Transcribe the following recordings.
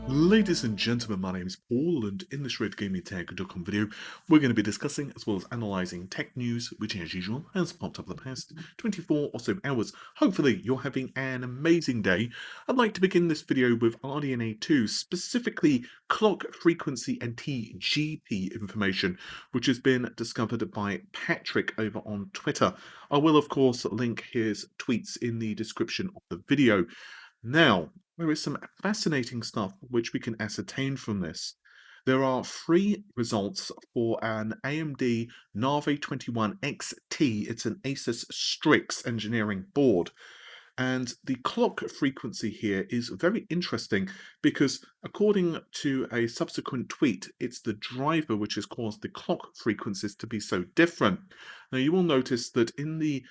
Ladies and gentlemen, my name is Paul, and in this RedGamingTech.com video, we're going to be discussing as well as analysing tech news, which as usual has popped up the past 24 or so hours. Hopefully, you're having an amazing day. I'd like to begin this video with RDNA 2, specifically clock frequency and TGP information, which has been discovered by Patrick over on Twitter. I will, of course, link his tweets in the description of the video. Now, there is some fascinating stuff which we can ascertain from this. There are three results for an AMD Navi 21XT. It's an Asus Strix engineering board. And the clock frequency here is very interesting because, according to a subsequent tweet, it's the driver which has caused the clock frequencies to be so different. Now, you will notice that in the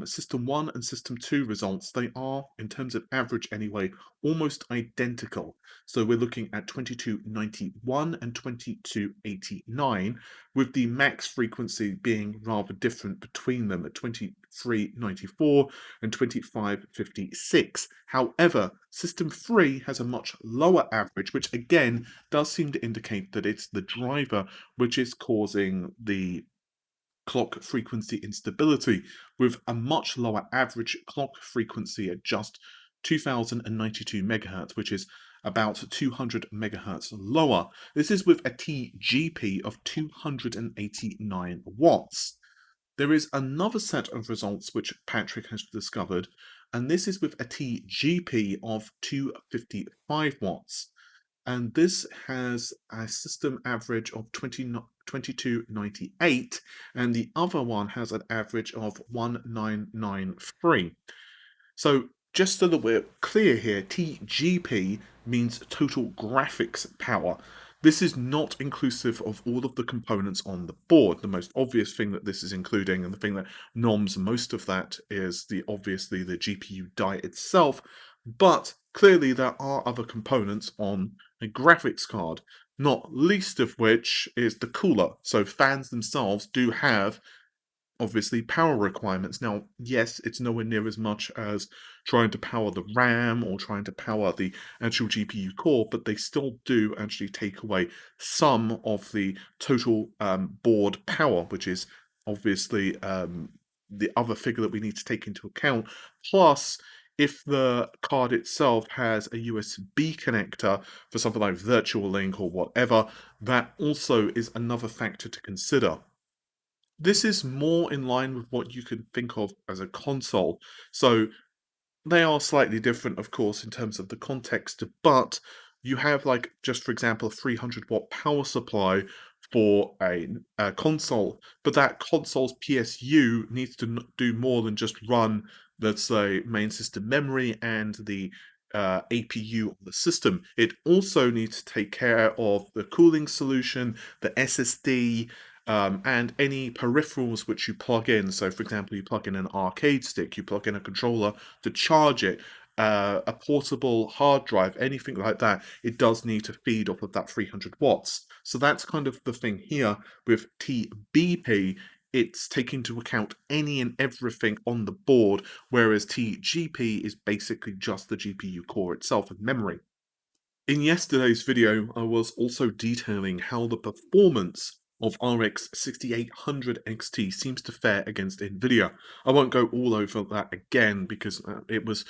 System 1 and System 2 results, they are, in terms of average anyway, almost identical. So we're looking at 2291 and 2289, with the max frequency being rather different between them at 2394 and 2556. However, System 3 has a much lower average, which again does seem to indicate that it's the driver which is causing the clock frequency instability, with a much lower average clock frequency at just 2092 megahertz, which is about 200 megahertz lower. This is with a TGP of 289 watts. There is another set of results which Patrick has discovered, and this is with a TGP of 255 watts. And this has a system average of 2298, and the other one has an average of 1993. So just so that we're clear here, TGP means total graphics power. This is not inclusive of all of the components on the board. The most obvious thing that this is including, and the thing that noms most of that, is obviously the GPU die itself, but clearly there are other components on a graphics card, not least of which is the cooler. So fans themselves do have obviously power requirements. Now, yes, it's nowhere near as much as trying to power the RAM or trying to power the actual GPU core, but they still do actually take away some of the total board power, which is obviously the other figure that we need to take into account. Plus, if the card itself has a USB connector for something like Virtual Link or whatever, that also is another factor to consider. This is more in line with what you can think of as a console. So they are slightly different, of course, in terms of the context, but you have, like, just for example, a 300-watt power supply for a console, but that console's PSU needs to do more than just run, let's say, main system memory and the APU on the system. It also needs to take care of the cooling solution, the SSD, and any peripherals which you plug in. So, for example, you plug in an arcade stick, you plug in a controller to charge it, a portable hard drive, anything like that. It does need to feed off of that 300 watts. So that's kind of the thing here with TBP. It's taking into account any and everything on the board, whereas TGP is basically just the GPU core itself and memory. In yesterday's video, I was also detailing how the performance of RX 6800 XT seems to fare against Nvidia. I won't go all over that again because it was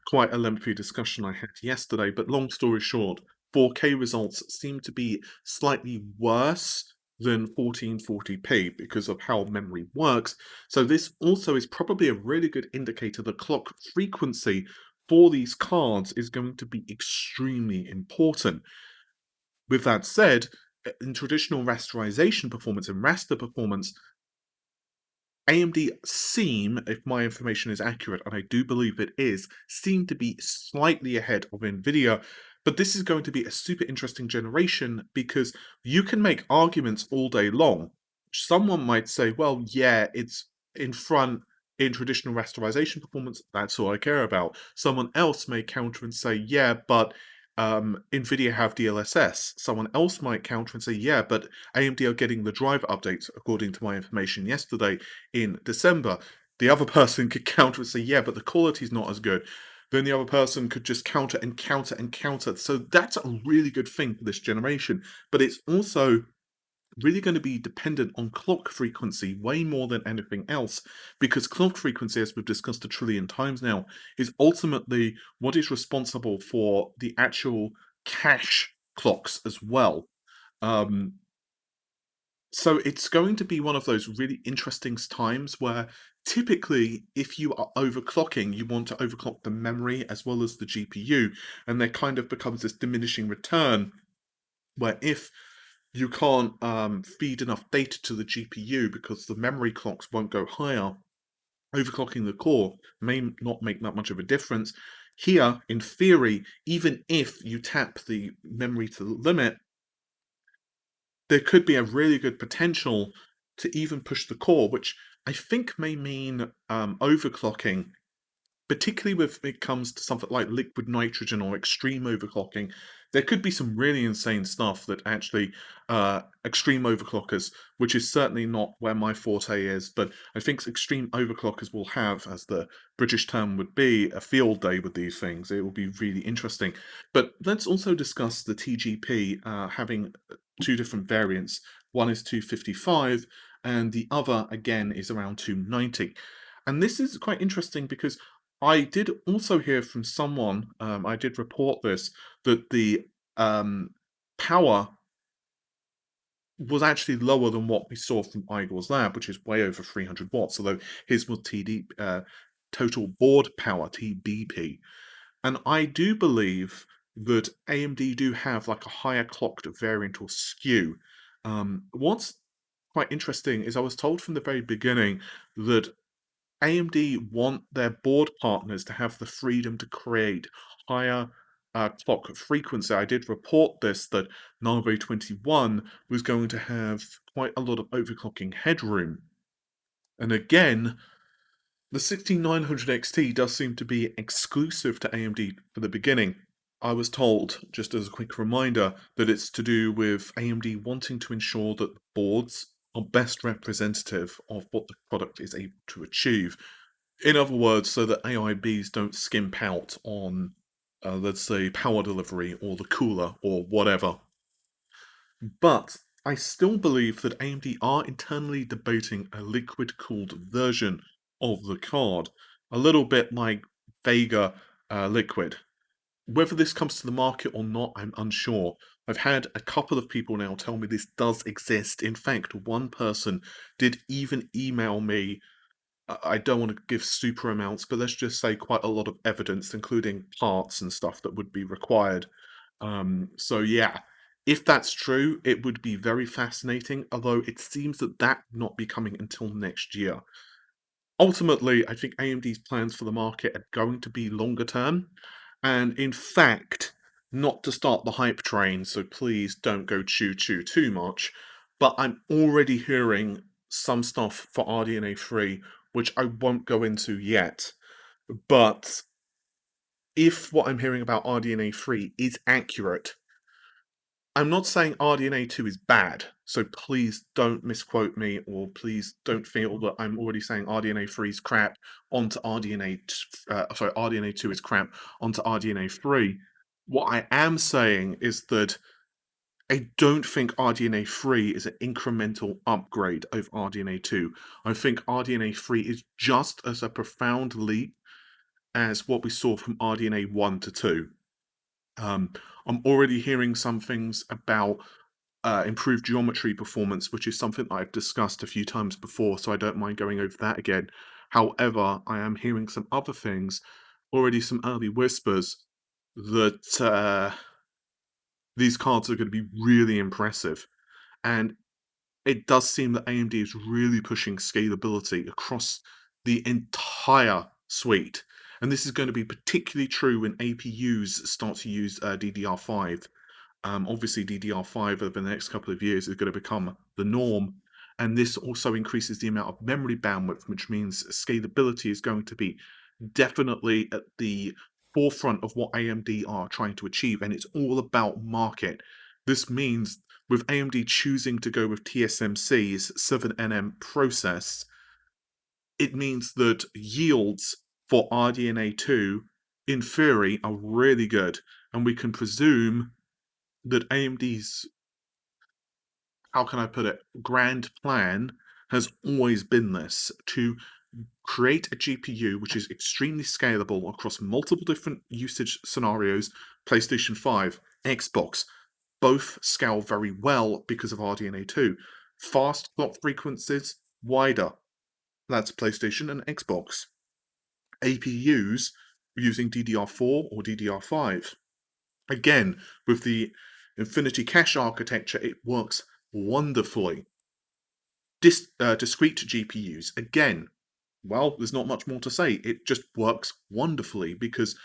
quite a lengthy discussion I had yesterday, but long story short, 4K results seem to be slightly worse than 1440p because of how memory works. So this also is probably a really good indicator the clock frequency for these cards is going to be extremely important. With that said, in traditional rasterization performance and raster performance, AMD seem, if my information is accurate, and I do believe it is, seem to be slightly ahead of Nvidia. But this is going to be a super interesting generation because you can make arguments all day long. Someone might say, well, yeah, it's in front in traditional rasterization performance. That's all I care about. Someone else may counter and say, yeah, but Nvidia have DLSS. Someone else might counter and say, yeah, but AMD are getting the driver updates, according to my information yesterday, in December. The other person could counter and say, yeah, but the quality's not as good. then the other person could just counter and counter and counter. So that's a really good thing for this generation. But it's also really going to be dependent on clock frequency way more than anything else, because clock frequency, as we've discussed a trillion times now, is ultimately what is responsible for the actual cache clocks as well. Um, so it's going to be one of those really interesting times where typically if you are overclocking, you want to overclock the memory as well as the GPU, and there kind of becomes this diminishing return where if you can't feed enough data to the GPU because the memory clocks won't go higher, overclocking the core may not make that much of a difference. Here, in theory, even if you tap the memory to the limit, there could be a really good potential to even push the core, which I think may mean overclocking, particularly when it comes to something like liquid nitrogen or extreme overclocking. There could be some really insane stuff that actually extreme overclockers, which is certainly not where my forte is, but I think extreme overclockers will have, as the British term would be, a field day with these things. It will be really interesting. But let's also discuss the TGP having two different variants. One is 255, and the other, again, is around 290. And this is quite interesting because I did also hear from someone, I did report this, that the power was actually lower than what we saw from Igor's lab, which is way over 300 watts, although his was total board power, TBP. And I do believe that AMD do have like a higher clocked variant or skew. What's quite interesting is I was told from the very beginning that AMD want their board partners to have the freedom to create higher clock frequency. I did report this, that Narvo 21 was going to have quite a lot of overclocking headroom. And again, the 16900 XT does seem to be exclusive to AMD for the beginning. I was told, just as a quick reminder, that it's to do with AMD wanting to ensure that the boards are best representative of what the product is able to achieve. In other words, so that AIBs don't skimp out on, let's say, power delivery or the cooler or whatever. But I still believe that AMD are internally debating a liquid-cooled version of the card, a little bit like Vega Liquid. Whether this comes to the market or not, I'm unsure. I've had a couple of people now tell me this does exist. In fact, one person did even email me. I don't want to give super amounts, but let's just say quite a lot of evidence, including parts and stuff that would be required. So yeah, if that's true, it would be very fascinating, although it seems that that will not be coming until next year. Ultimately, I think AMD's plans for the market are going to be longer term, and in fact, not to start the hype train, so please don't go choo-choo too much, but I'm already hearing some stuff for RDNA 3, which I won't go into yet. But if what I'm hearing about RDNA 3 is accurate, I'm not saying RDNA 2 is bad, so please don't misquote me, or please don't feel that I'm already saying RDNA 3 is crap onto RDNA 2 is crap onto RDNA 3. What I am saying is that I don't think RDNA 3 is an incremental upgrade over RDNA 2. I think RDNA 3 is just as a profound leap as what we saw from RDNA 1 to 2. Um, I'm already hearing some things about improved geometry performance, which is something I've discussed a few times before, so I don't mind going over that again. However, I am hearing some other things, already some early whispers, that these cards are going to be really impressive. And it does seem that AMD is really pushing scalability across the entire suite. And this is going to be particularly true when APUs start to use DDR5. Obviously, DDR5 over the next couple of years is going to become the norm. And this also increases the amount of memory bandwidth, which means scalability is going to be definitely at the forefront of what AMD are trying to achieve. And it's all about market. This means with AMD choosing to go with TSMC's 7nm process, it means that yields for RDNA 2 in theory, are really good, and we can presume that AMD's, how can I put it, grand plan has always been this, to create a GPU which is extremely scalable across multiple different usage scenarios. PlayStation 5, Xbox, both scale very well because of RDNA 2. Fast clock frequencies, wider. That's PlayStation and Xbox. APUs using DDR4 or DDR5. Again, with the Infinity Cache architecture, it works wonderfully. Discrete GPUs, again, well, there's not much more to say. It just works wonderfully because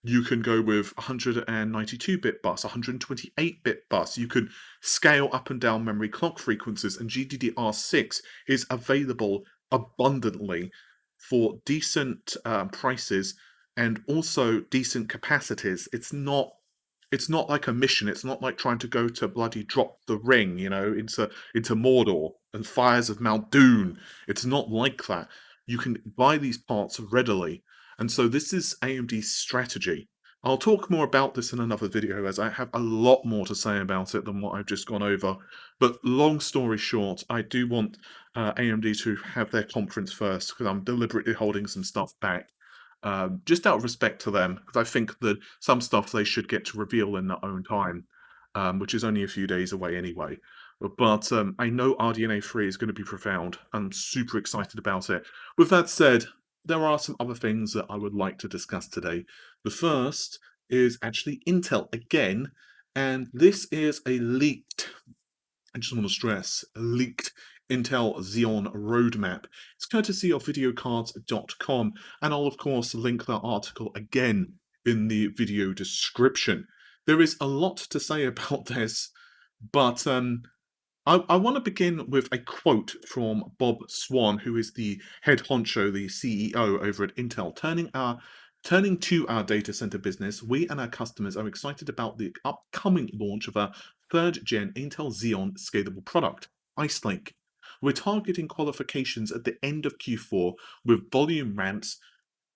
you can go with 192-bit bus, 128-bit bus. You can scale up and down memory clock frequencies, and GDDR6 is available abundantly for decent prices and also decent capacities. It's not like a mission. It's not like trying to go to bloody drop the ring, into Mordor and fires of Mount Doom. It's not like that. You can buy these parts readily, and so this is AMD's strategy. I'll talk more about this in another video, as I have a lot more to say about it than what I've just gone over. But long story short, I do want AMD to have their conference first, because I'm deliberately holding some stuff back. Just out of respect to them, because I think that some stuff they should get to reveal in their own time, which is only a few days away anyway. But I know RDNA 3 is going to be profound. I'm super excited about it. With that said, there are some other things that I would like to discuss today. The first is actually Intel again, and this is a leaked, I just want to stress, a leaked Intel Xeon roadmap. It's courtesy of videocards.com, and I'll of course link that article again in the video description. There is a lot to say about this, but I want to begin with a quote from Bob Swan, who is the head honcho, the CEO over at Intel. Turning to our data center business, we and our customers are excited about the upcoming launch of our third-gen Intel Xeon scalable product, Ice Lake. We're targeting qualifications at the end of Q4 with volume ramps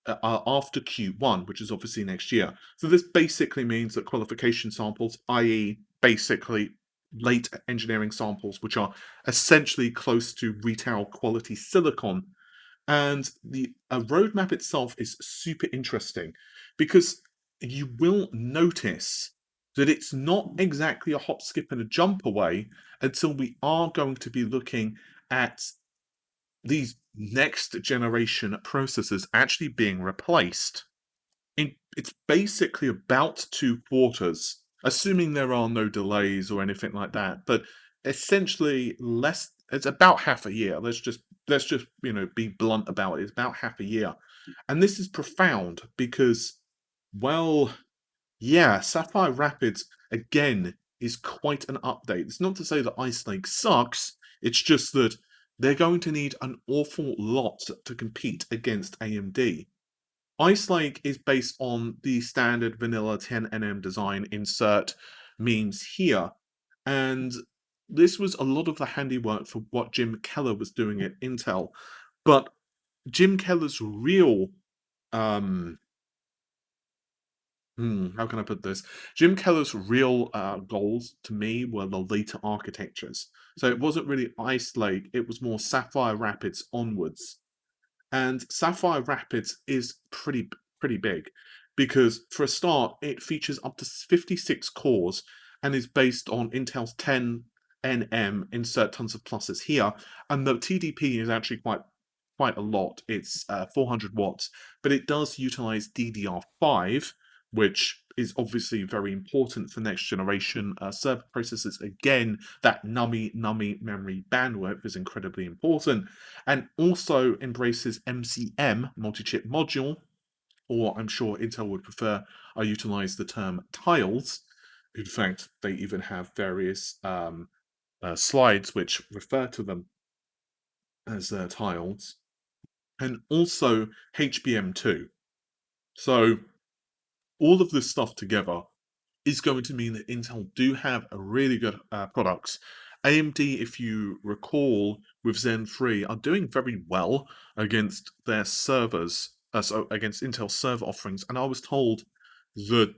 after Q1, which is obviously next year. So this basically means that qualification samples, i.e. basically late engineering samples, which are essentially close to retail quality silicon. And the roadmap itself is super interesting because you will notice that it's not exactly a hop, skip, and a jump away until we are going to be looking at these next generation processors actually being replaced. It's basically about 2 quarters, assuming there are no delays or anything like that. But essentially, it's about half a year. Let's just be blunt about it. It's about half a year, and this is profound because, well, yeah, Sapphire Rapids again is quite an update. It's not to say that Ice Lake sucks. It's just that they're going to need an awful lot to compete against AMD. Ice Lake is based on the standard vanilla 10nm design, insert means here, and this was a lot of the handiwork for what Jim Keller was doing at Intel. But Jim Keller's real how can I put this? Jim Keller's real goals to me were the later architectures. So it wasn't really Ice Lake, it was more Sapphire Rapids onwards. And Sapphire Rapids is pretty big because, for a start, it features up to 56 cores and is based on Intel's 10nm, insert tons of pluses here, and the TDP is actually quite a lot. It's 400 watts, but it does utilize DDR5, which is obviously very important for next generation server processors. Again, that nummy memory bandwidth is incredibly important, and also embraces MCM, multi-chip module, or I'm sure Intel would prefer I utilize the term tiles. In fact, they even have various slides which refer to them as tiles, and also HBM2. So all of this stuff together is going to mean that Intel do have a really good products. AMD, if you recall, with Zen 3, are doing very well against their servers. so against Intel server offerings, and I was told that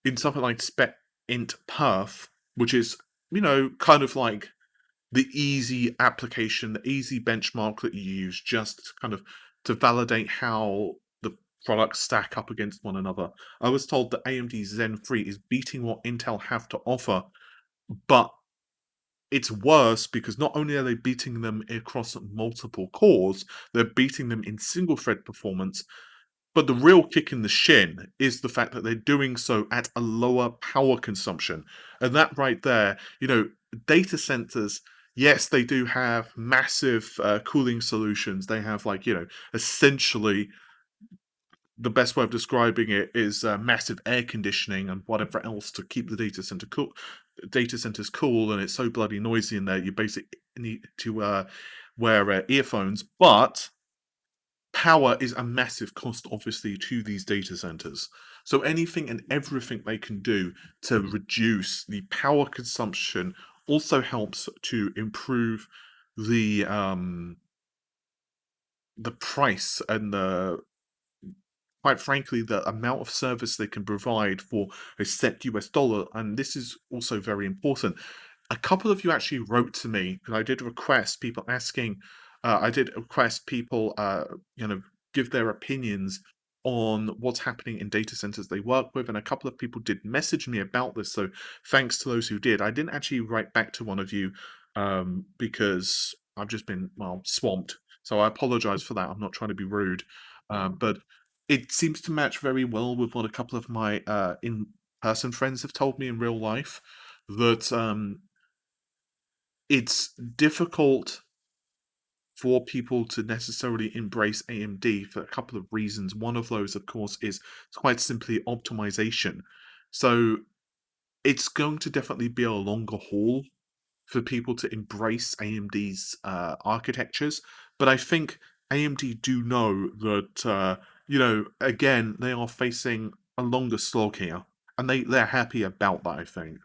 in something like spec int perf, which is kind of like the easy application, the easy benchmark that you use just kind of to validate how the products stack up against one another. I was told that AMD Zen 3 is beating what Intel have to offer, but it's worse because not only are they beating them across multiple cores, they're beating them in single thread performance. But the real kick in the shin is the fact that they're doing so at a lower power consumption. And that right there, data centers, yes, they do have massive cooling solutions. They have, like, essentially the best way of describing it is massive air conditioning and whatever else to keep the data centers cool, and it's so bloody noisy in there you basically need to wear earphones. But power is a massive cost, obviously, to these data centers. So anything and everything they can do to reduce the power consumption also helps to improve the price and the quite frankly, the amount of service they can provide for a set US dollar. And this is also very important. A couple of you actually wrote to me, because I did request people, give their opinions on what's happening in data centers they work with, and a couple of people did message me about this. So thanks to those who did. I didn't actually write back to one of you because I've just been, well, swamped. So I apologize for that. I'm not trying to be rude, but it seems to match very well with what a couple of my in-person friends have told me in real life, that it's difficult for people to necessarily embrace AMD for a couple of reasons. One of those, of course, is quite simply optimization. So it's going to definitely be a longer haul for people to embrace AMD's architectures. But I think AMD do know that, again, they are facing a longer slog here, and they're happy about that, I think.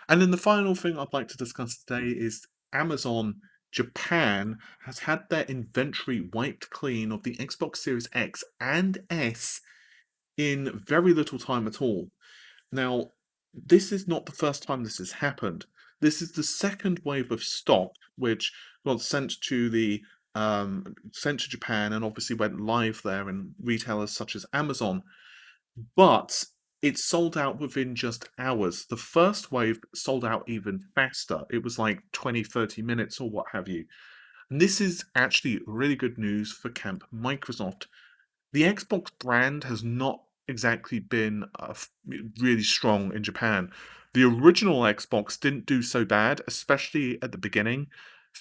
And then the final thing I'd like to discuss today is Amazon Japan has had their inventory wiped clean of the Xbox Series X and S in very little time at all. Now, this is not the first time this has happened. This is the second wave of stock, which got sent to Japan and obviously went live there in retailers such as Amazon. But it sold out within just hours. The first wave sold out even faster. It was like 20, 30 minutes or what have you. And this is actually really good news for Camp Microsoft. The Xbox brand has not exactly been really strong in Japan. The original Xbox didn't do so bad, especially at the beginning,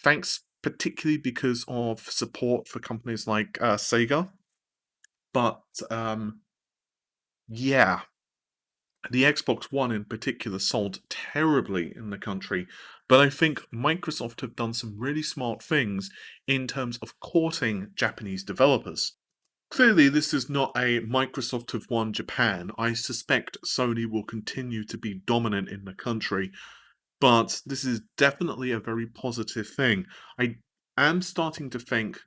thanks particularly because of support for companies like Sega. But yeah, the Xbox One in particular sold terribly in the country, but I think Microsoft have done some really smart things in terms of courting Japanese developers. Clearly, this is not a Microsoft have won Japan. I suspect Sony will continue to be dominant in the country, but this is definitely a very positive thing. I am starting to think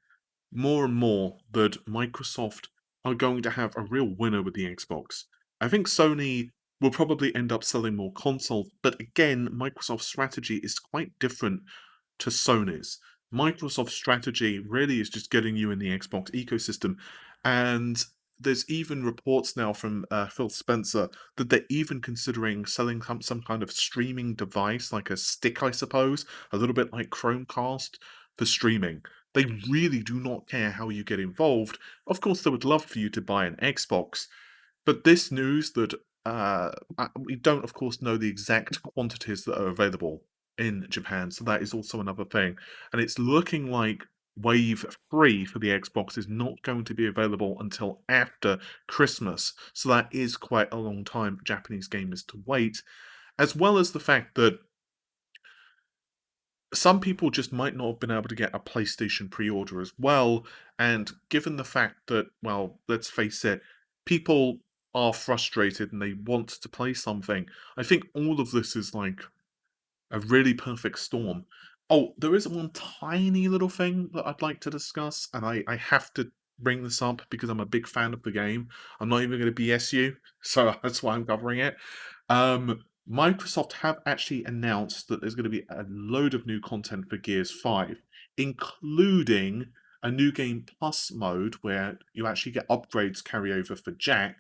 more and more that Microsoft are going to have a real winner with the Xbox. I think Sony will probably end up selling more consoles, but again, Microsoft's strategy is quite different to Sony's. Microsoft's strategy really is just getting you in the Xbox ecosystem, and there's even reports now from Phil Spencer that they're even considering selling some kind of streaming device, like a stick, I suppose, a little bit like Chromecast, for streaming. They really do not care how you get involved. Of course, they would love for you to buy an Xbox, but this news that we don't, of course, know the exact quantities that are available in Japan, so that is also another thing. And it's looking like Wave 3 for the Xbox is not going to be available until after Christmas, so that is quite a long time for Japanese gamers to wait, as well as the fact that some people just might not have been able to get a PlayStation pre-order as well, and given the fact that, well, let's face it, people are frustrated and they want to play something, I think all of this is like a really perfect storm. Oh, there is one tiny little thing that I'd like to discuss, and I have to bring this up because I'm a big fan of the game. I'm not even going to BS you, so that's why I'm covering it. Microsoft have actually announced that there's going to be a load of new content for Gears 5, including a new game plus mode where you actually get upgrades carry over for Jack.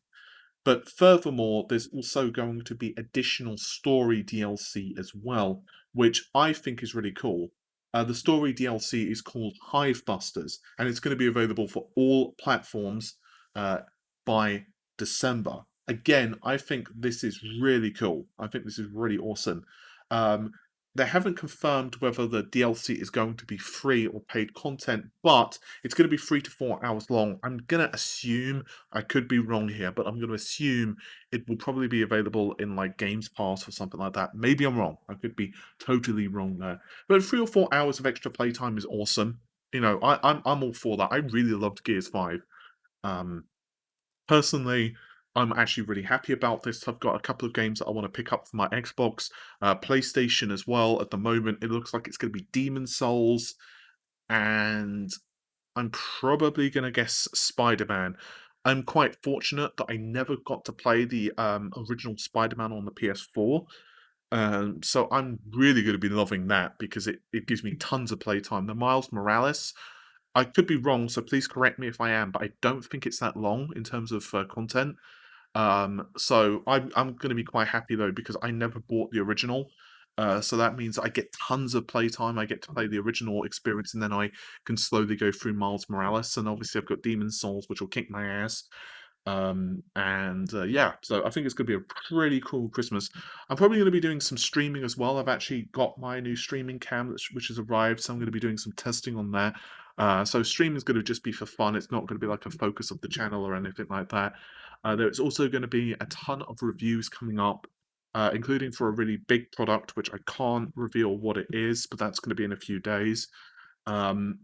But furthermore, there's also going to be additional story DLC as well, which I think is really cool. The story DLC is called Hive Busters, and it's going to be available for all platforms uh, by December. Again, I think this is really cool. I think this is really awesome. Um, they haven't confirmed whether the DLC is going to be free or paid content, but it's going to be 3 to 4 hours long. I'm going to assume, I could be wrong here, but I'm going to assume it will probably be available in like Games Pass or something like that. Maybe I'm wrong. I could be totally wrong there. But 3 or 4 hours of extra playtime is awesome. You know, I'm all for that. I really loved Gears 5. Um, Personally, I'm actually really happy about this. I've got a couple of games that I want to pick up for my Xbox, PlayStation as well. At the moment, it looks like it's going to be Demon Souls, and I'm probably going to guess Spider-Man. I'm quite fortunate that I never got to play the original Spider-Man on the PS4. So I'm really going to be loving that because it gives me tons of playtime. The Miles Morales, I could be wrong, so please correct me if I am, but I don't think it's that long in terms of content. So I'm going to be quite happy though because I never bought the original. So that means I get tons of playtime. I get to play the original experience, and then I can slowly go through Miles Morales. And obviously, I've got Demon Souls, which will kick my ass. Yeah, so I think it's going to be a pretty cool Christmas. I'm probably going to be doing some streaming as well. I've actually got my new streaming cam, which has arrived, so I'm going to be doing some testing on that. So streaming is going to just be for fun. It's not going to be like a focus of the channel or anything like that. There's also going to be a ton of reviews coming up, including for a really big product, which I can't reveal what it is, but that's going to be in a few days. And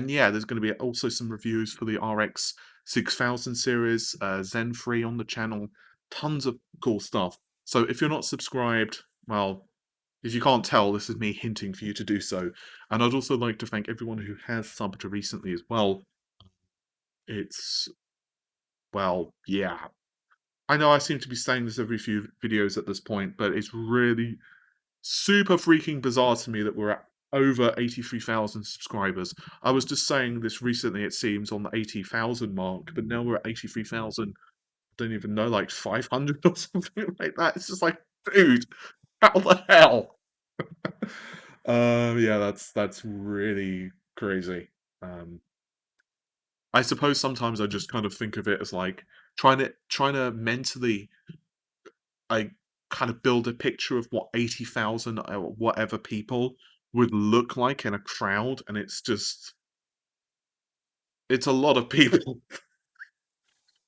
yeah, there's going to be also some reviews for the RX 6000 series, Zen 3 on the channel, tons of cool stuff. So if you're not subscribed, well, if you can't tell, this is me hinting for you to do so. And I'd also like to thank everyone who has subbed recently as well. It's, well, yeah. I know I seem to be saying this every few videos at this point, but it's really super freaking bizarre to me that we're at over 83,000 subscribers. I was just saying this recently, it seems, on the 80,000 mark, but now we're at 83,000, I don't even know, like 500 or something like that. It's just like, dude, how the hell? Yeah, that's really crazy. Um, I suppose sometimes I just kind of think of it as like trying to mentally like kind of build a picture of what 80,000 or whatever people would look like in a crowd, and it's a lot of people.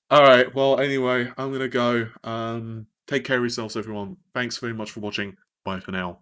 All right, well, anyway, I'm gonna go. Take care of yourselves, everyone. Thanks very much for watching. Bye for now.